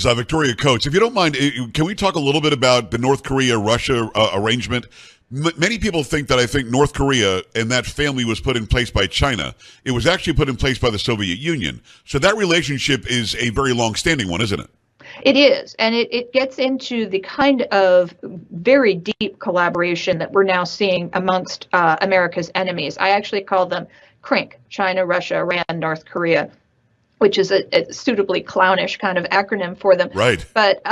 Victoria Coates. If you don't mind, can we talk a little bit about the North Korea-Russia arrangement? Many people think that I think North Korea and that family was put in place by China. It was actually put in place by the Soviet Union. So that relationship is a very long-standing one, isn't it? It is, and it gets into the kind of very deep collaboration that we're now seeing amongst America's enemies. I actually call them CRINC, China, Russia, Iran, North Korea, which is a suitably clownish kind of acronym for them. Right. But,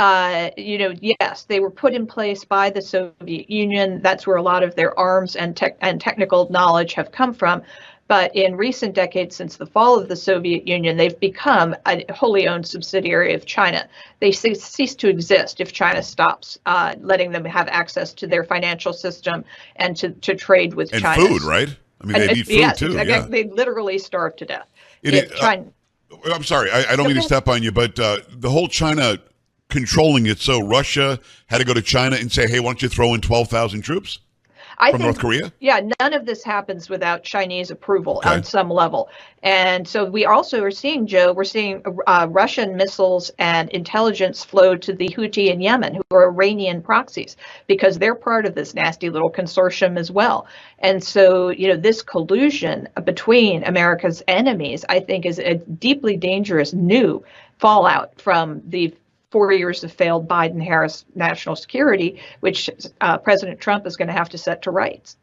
yes, they were put in place by the Soviet Union. That's where a lot of their arms and technical knowledge have come from. But in recent decades, since the fall of the Soviet Union, they've become a wholly owned subsidiary of China. They cease to exist if China stops letting them have access to their financial system and to trade with China. And food, right? I mean, they need food too. Yeah. They literally starve to death. I'm sorry, I don't mean to step on you, but the whole China controlling it, so Russia had to go to China and say, hey, why don't you throw in 12,000 troops? From North Korea? Yeah, none of this happens without Chinese approval on some level. And so we also are seeing, Joe, we're seeing Russian missiles and intelligence flow to the Houthi in Yemen, who are Iranian proxies, because they're part of this nasty little consortium as well. And so, this collusion between America's enemies, I think, is a deeply dangerous new fallout from the 4 years of failed Biden-Harris national security, which President Trump is going to have to set to rights.